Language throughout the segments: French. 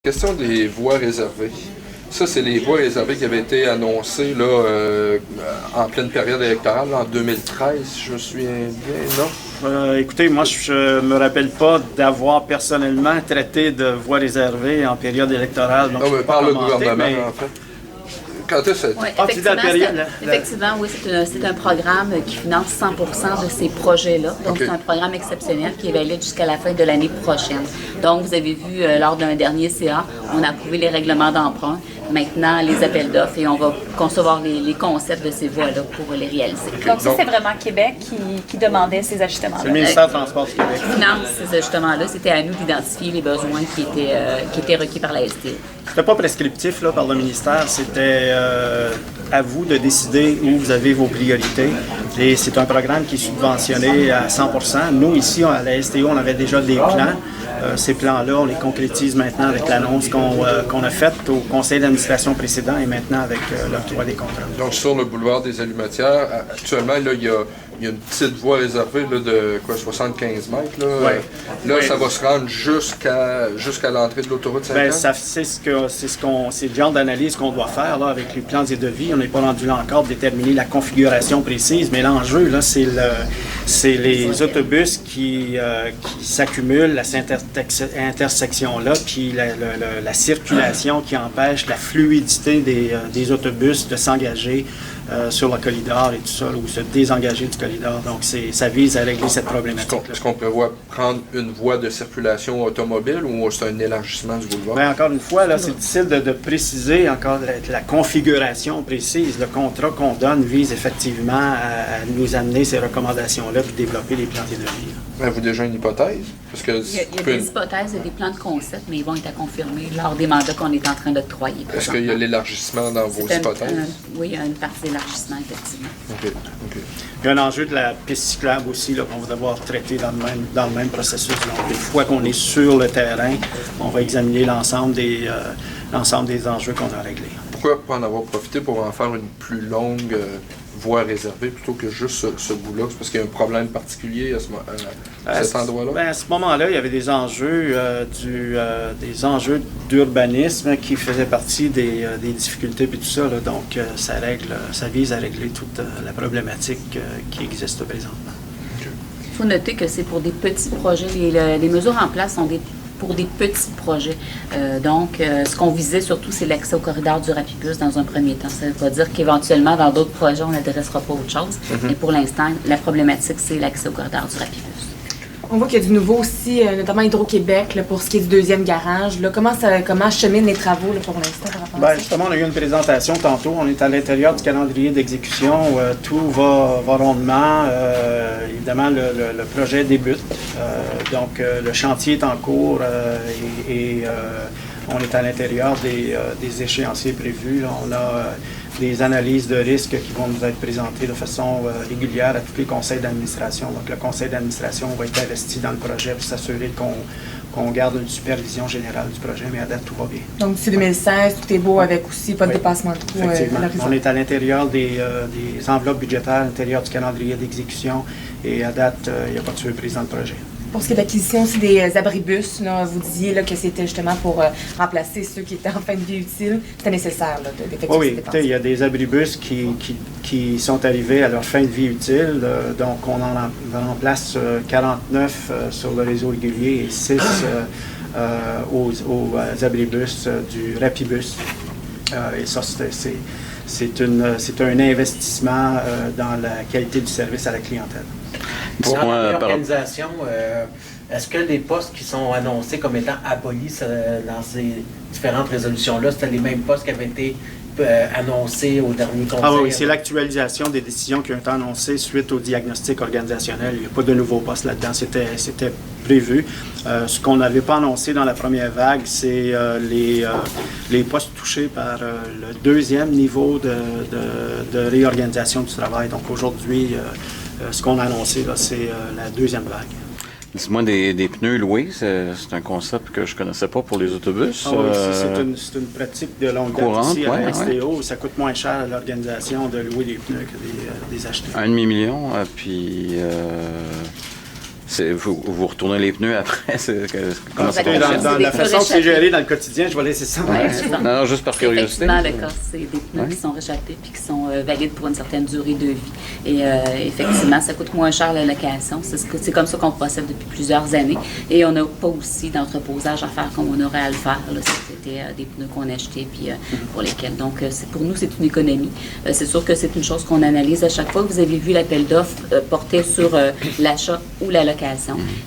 Question des voies réservées. Ça, c'est les voies réservées qui avaient été annoncées là, en pleine période électorale, là, en 2013, si je me souviens bien, non? Écoutez, moi, je me rappelle pas d'avoir personnellement traité de voies réservées en période électorale. Donc Non, mais par le gouvernement, mais... en fait. Quand est-ce que Oui, effectivement, oui, c'est un programme qui finance 100% de ces projets-là. Donc, Okay. C'est un programme exceptionnel qui est valide jusqu'à la fin de l'année prochaine. Donc, vous avez vu, lors d'un dernier CA, on a approuvé les règlements d'emprunt, maintenant les appels d'offres, et on va concevoir les concepts de ces voies-là pour les réaliser. Donc, ça, c'est vraiment Québec qui demandait ces ajustements-là. C'est le ministère du Transport du Québec. Finance ces ajustements-là, c'était à nous d'identifier les besoins qui étaient requis par la STO. C'était pas prescriptif là, par le ministère, c'était à vous de décider où vous avez vos priorités. Et c'est un programme qui est subventionné à 100%. Nous, ici, à la STO, on avait déjà des plans. Ces plans-là, on les concrétise maintenant avec l'annonce qu'on a faite au conseil d'administration précédent et maintenant avec l'octroi des contrats. Donc, sur le boulevard des Allumetières, actuellement, là, il y a une petite voie réservée là, de quoi, 75 mètres. Là, Oui. Ça va se rendre jusqu'à l'entrée de l'autoroute 50. Bien, c'est le genre d'analyse qu'on doit faire là, avec les plans et devis. On n'est pas rendu là encore de déterminer la configuration précise, mais l'enjeu, là, c'est les autobus qui s'accumulent à cette intersection-là, puis la circulation qui empêche la fluidité des autobus de s'engager sur le corridor et tout ça, ou se désengager du corridor. Donc, ça vise à régler cette problématique. Est-ce qu'on prévoit prendre une voie de circulation automobile ou c'est un élargissement du boulevard? Bien, encore une fois, là, c'est difficile de préciser encore la configuration précise. Le contrat qu'on donne vise effectivement à nous amener ces recommandations-là puis développer les plans et devis. Avez-vous déjà une hypothèse? Parce que Il y a des hypothèses et des plans de concept, mais ils vont être à confirmer lors des mandats qu'on est en train d'octroyer. Est-ce qu'il y a l'élargissement dans vos hypothèses? Oui, il y a une partie d'élargissement, effectivement. OK. Il y a un enjeu de la piste cyclable aussi là, qu'on va devoir traiter dans le même processus. Donc, une fois qu'on est sur le terrain, on va examiner l'ensemble des enjeux qu'on a réglés. Pourquoi pas en avoir profité pour en faire une plus longue voie réservée plutôt que juste ce bout-là? C'est parce qu'il y a un problème particulier à cet endroit-là? Bien, à ce moment-là, il y avait des enjeux d'urbanisme qui faisaient partie des difficultés et tout ça. Là. Donc, ça vise à régler toute la problématique qui existe présentement. Il faut noter que c'est pour des petits projets. Les mesures en place sont pour des petits projets. Ce qu'on visait surtout, c'est l'accès au corridor du Rapibus dans un premier temps. Ça ne veut pas dire qu'éventuellement, dans d'autres projets, on n'adressera pas autre chose. Mais pour l'instant, la problématique, c'est l'accès au corridor du Rapibus. On voit qu'il y a du nouveau aussi, notamment Hydro-Québec, là, pour ce qui est du deuxième garage. Là, comment cheminent les travaux là, pour l'instant par rapport à ça? Justement, on a eu une présentation tantôt. On est à l'intérieur du calendrier d'exécution. Tout va rondement. Évidemment, le projet débute. Le chantier est en cours et on est à l'intérieur des échéanciers prévus. Là. On a des analyses de risques qui vont nous être présentées de façon régulière à tous les conseils d'administration. Donc, le conseil d'administration va être investi dans le projet pour s'assurer qu'on garde une supervision générale du projet, mais à date, tout va bien. Donc, d'ici 2016, tout est beau avec aussi pas de dépassement de coûts. Effectivement. On est à l'intérieur des enveloppes budgétaires, à l'intérieur du calendrier d'exécution, et à date, il n'y a pas de surprise dans le projet. Pour ce qui est de l'acquisition aussi des abribus, là, vous disiez là, que c'était justement pour remplacer ceux qui étaient en fin de vie utile. C'était nécessaire d'effectuer Oui, cette dépense. il y a des abribus qui sont arrivés à leur fin de vie utile. Donc, on en remplace 49 sur le réseau régulier et 6 aux abribus du Rapibus. Et ça, c'est un investissement dans la qualité du service à la clientèle. Dans la réorganisation, est-ce que les postes qui sont annoncés comme étant abolis dans ces différentes résolutions-là, c'était les mêmes postes qui avaient été annoncés au dernier conseil? Ah oui, c'est l'actualisation des décisions qui ont été annoncées suite au diagnostic organisationnel. Il n'y a pas de nouveaux postes là-dedans, c'était prévu. Ce qu'on n'avait pas annoncé dans la première vague, c'est les postes touchés par le deuxième niveau de réorganisation du travail. Donc aujourd'hui, ce qu'on a annoncé, là, c'est la deuxième vague. Dis-moi, des pneus loués, c'est un concept que je ne connaissais pas pour les autobus. C'est une pratique de longue date ici à la STO. Ça coûte moins cher à l'organisation de louer des pneus que des acheter. 1,5 million, puis Vous retournez les pneus après? Comment ça Exactement. fonctionne? Dans la façon que c'est géré dans le quotidien, je vais laisser ça. Non, juste par curiosité. Effectivement, le cas, c'est des pneus qui sont réchappés puis qui sont valides pour une certaine durée de vie. Et effectivement, ça coûte moins cher la location. C'est comme ça qu'on procède depuis plusieurs années. Et on n'a pas aussi d'entreposage à faire comme on aurait à le faire. C'était des pneus qu'on achetait puis pour lesquels. Donc, pour nous, c'est une économie. C'est sûr que c'est une chose qu'on analyse à chaque fois. Vous avez vu l'appel d'offres portait sur l'achat ou la location.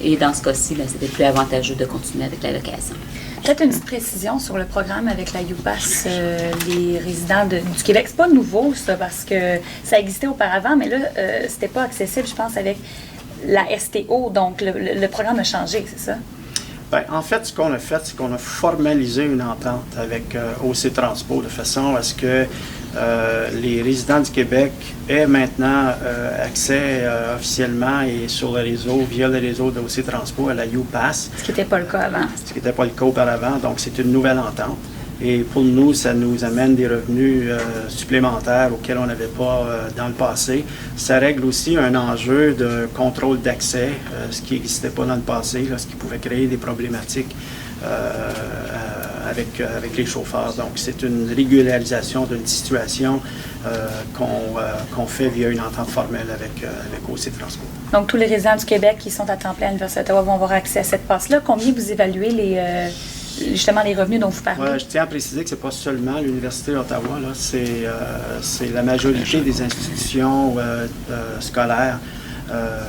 Et dans ce cas-ci, c'était plus avantageux de continuer avec la location. Peut-être une petite précision sur le programme avec la UPass, les résidents du Québec. C'est pas nouveau, ça, parce que ça existait auparavant, mais là, c'était pas accessible, je pense, avec la STO. Donc, le programme a changé, c'est ça? Bien, en fait, ce qu'on a fait, c'est qu'on a formalisé une entente avec OC Transpo de façon à ce que les résidents du Québec aient maintenant accès officiellement et sur le réseau, via le réseau d'OC Transpo à la UPass. Ce qui n'était pas le cas avant. Ce qui n'était pas le cas auparavant. Donc, c'est une nouvelle entente. Et pour nous, ça nous amène des revenus supplémentaires auxquels on n'avait pas dans le passé. Ça règle aussi un enjeu de contrôle d'accès, ce qui n'existait pas dans le passé, là, ce qui pouvait créer des problématiques avec les chauffeurs. Donc, c'est une régularisation d'une situation qu'on fait via une entente formelle avec OC Transpo. Donc, tous les résidents du Québec qui sont à temps plein à l'Université d'Ottawa vont avoir accès à cette passe-là. Combien vous évaluez justement les revenus dont vous parlez? Je tiens à préciser que ce n'est pas seulement l'Université d'Ottawa, c'est la majorité des institutions scolaires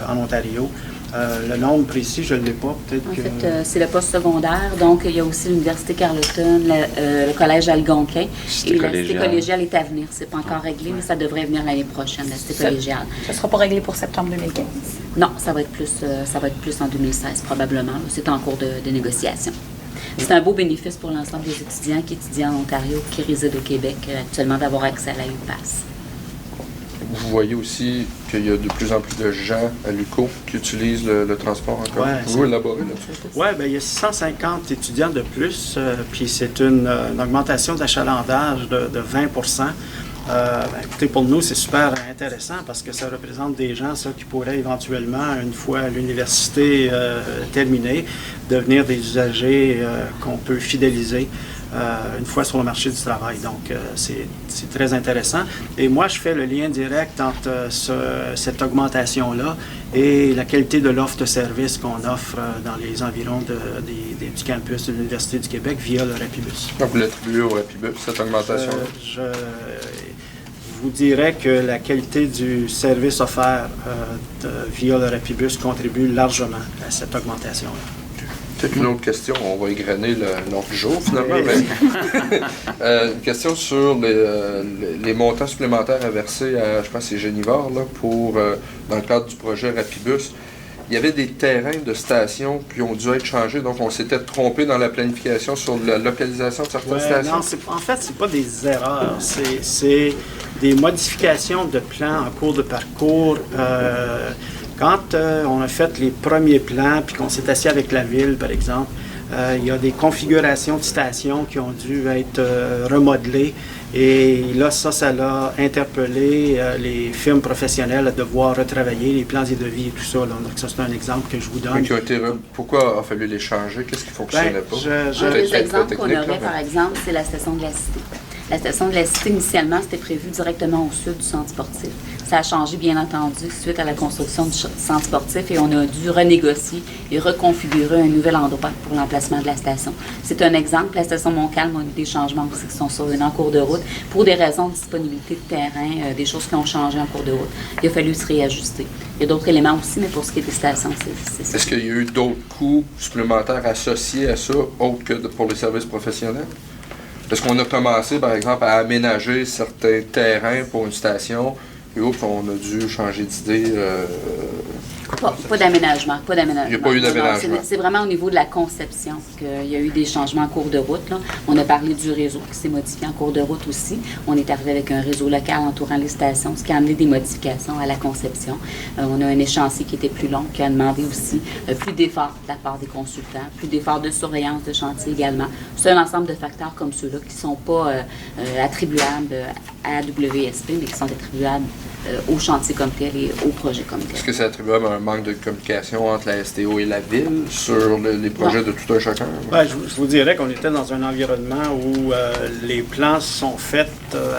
en Ontario. Le nombre précis, je ne l'ai pas. Peut-être En fait, c'est le post-secondaire. Donc, il y a aussi l'Université Carleton, le Collège Algonquin. Et la cité collégiale est à venir. Ce n'est pas encore réglé, mais ça devrait venir l'année prochaine, la cité collégiale. Ça ne sera pas réglé pour septembre 2015? Non, ça va être plus en 2016, probablement. C'est en cours de négociation. C'est un beau bénéfice pour l'ensemble des étudiants qui étudient en Ontario, qui résident au Québec actuellement, d'avoir accès à la UPass. Vous voyez aussi qu'il y a de plus en plus de gens à l'UQO qui utilisent le transport encore. Vous élaborez là-dessus? Oui, bien, il y a 650 étudiants de plus, puis c'est une augmentation d'achalandage de 20 écoutez, pour nous, c'est super intéressant parce que ça représente des gens qui pourraient éventuellement, une fois l'université terminée, devenir des usagers qu'on peut fidéliser une fois sur le marché du travail. Donc, c'est très intéressant. Et moi, je fais le lien direct entre cette augmentation-là et la qualité de l'offre de service qu'on offre dans les environs du campus de l'Université du Québec via le Rapibus. Donc, vous l'attribuez au Rapibus, cette augmentation-là? Je vous dirais que la qualité du service offert via le Rapibus contribue largement à cette augmentation-là. Peut-être une autre question, on va égrener l'ordre du jour finalement, mais une question sur les montants supplémentaires à verser à, je pense, c'est Génivore, là, dans le cadre du projet Rapibus. Il y avait des terrains de stations qui ont dû être changés, donc on s'était trompé dans la planification sur la localisation de certaines stations. Non, en fait, c'est pas des erreurs, c'est des modifications de plans en cours de parcours. Quand on a fait les premiers plans, puis qu'on s'est assis avec la ville, par exemple, il y a des configurations de stations qui ont dû être remodelées. Et là, ça l'a interpellé les firmes professionnelles à devoir retravailler les plans et devis et tout ça. Là. Donc ça, c'est un exemple que je vous donne. Pourquoi a fallu les changer? Qu'est-ce qui ne fonctionnait pas? Un des exemples qu'on aurait, par exemple, c'est la station de la Cité. La station de la Cité, initialement, c'était prévu directement au sud du centre sportif. Ça a changé, bien entendu, suite à la construction du centre sportif et on a dû renégocier et reconfigurer un nouvel endroit pour l'emplacement de la station. C'est un exemple. La station Montcalm a eu des changements aussi qui sont survenus en cours de route pour des raisons de disponibilité de terrain, des choses qui ont changé en cours de route. Il a fallu se réajuster. Il y a d'autres éléments aussi, mais pour ce qui est des stations, c'est ça. Est-ce qu'il y a eu d'autres coûts supplémentaires associés à ça, autres que pour les services professionnels? Est-ce qu'on a commencé, par exemple, à aménager certains terrains pour une station, et oups, on a dû changer d'idée? Pas d'aménagement. Il n'y a pas eu d'aménagement. C'est vraiment au niveau de la conception qu'il y a eu des changements en cours de route. Là. On a parlé du réseau qui s'est modifié en cours de route aussi. On est arrivé avec un réseau local entourant les stations, ce qui a amené des modifications à la conception. On a un échéancier qui était plus long, qui a demandé aussi plus d'efforts de la part des consultants, plus d'efforts de surveillance de chantier également. C'est un ensemble de facteurs comme ceux-là qui ne sont pas attribuables à WSP, mais qui sont attribuables au chantier comme tel et au projet comme tel. Est-ce que c'est attribuable à un manque de communication entre la STO et la ville sur les projets de tout un chacun? Ouais, je vous dirais qu'on était dans un environnement où les plans sont faits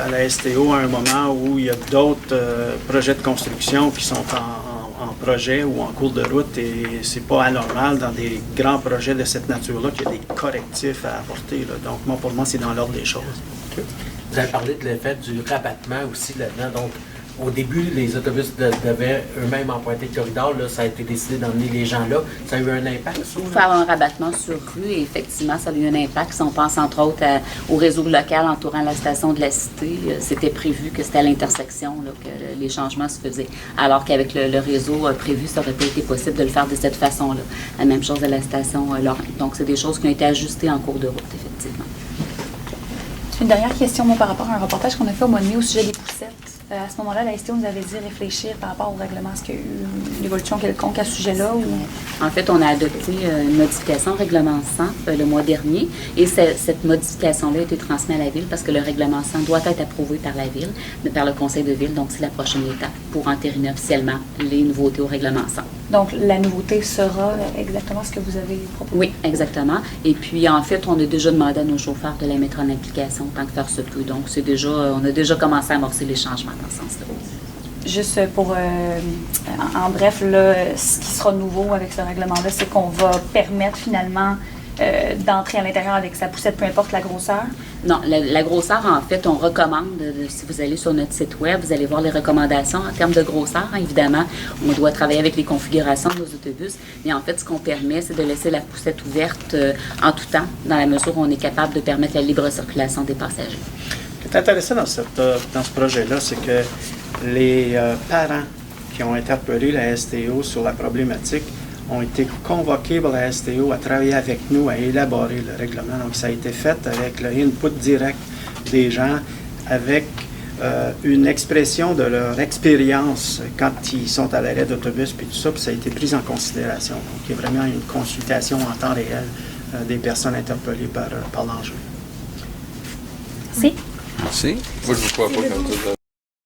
à la STO à un moment où il y a d'autres projets de construction qui sont en projet ou en cours de route, et c'est pas anormal dans des grands projets de cette nature-là qu'il y a des correctifs à apporter, là. Donc, moi, pour moi, c'est dans l'ordre des choses. Vous avez parlé de l'effet du rabattement aussi là-dedans. Donc, au début, les autobus devaient eux-mêmes emprunter le corridor. Là, ça a été décidé d'emmener les gens là. Ça a eu un impact sur Pour faire un rabattement sur rue, et effectivement, ça a eu un impact. Si on pense entre autres au réseau local entourant la station de la Cité, c'était prévu que c'était à l'intersection là, que les changements se faisaient. Alors qu'avec le réseau prévu, ça n'aurait pas été possible de le faire de cette façon-là. La même chose à la station Lorraine. Donc, c'est des choses qui ont été ajustées en cours de route, effectivement. Une dernière question, moi, par rapport à un reportage qu'on a fait au mois de mai au sujet des poussettes. À ce moment-là, la STO nous avait dit réfléchir par rapport au règlement. Est-ce qu'il y a eu une évolution quelconque à ce sujet-là? Ou... En fait, on a adopté une modification au règlement 100 le mois dernier, et cette modification-là a été transmise à la Ville parce que le règlement 100 doit être approuvé par la Ville, par le Conseil de Ville. Donc, c'est la prochaine étape pour entériner officiellement les nouveautés au règlement 100. Donc, la nouveauté sera exactement ce que vous avez proposé? Oui, exactement. Et puis, en fait, on a déjà demandé à nos chauffeurs de la mettre en application tant que faire se peut. Donc, on a déjà commencé à amorcer les changements dans ce sens-là. Juste pour, en bref, là, ce qui sera nouveau avec ce règlement-là, c'est qu'on va permettre finalement d'entrer à l'intérieur avec sa poussette, peu importe la grosseur. Non, la grosseur, en fait, on recommande, si vous allez sur notre site web, vous allez voir les recommandations en termes de grosseur. Évidemment, on doit travailler avec les configurations de nos autobus, mais en fait, ce qu'on permet, c'est de laisser la poussette ouverte en tout temps, dans la mesure où on est capable de permettre la libre circulation des passagers. Ce qui est intéressant dans ce projet-là, c'est que les parents qui ont interpellé la STO sur la problématique ont été convoqués par la STO à travailler avec nous, à élaborer le règlement. Donc, ça a été fait avec le input direct des gens, avec une expression de leur expérience quand ils sont à l'arrêt d'autobus, puis tout ça, puis ça a été pris en considération. Donc, il y a vraiment une consultation en temps réel des personnes interpellées par l'enjeu. Merci. Merci. Moi, je ne vous crois pas quand tu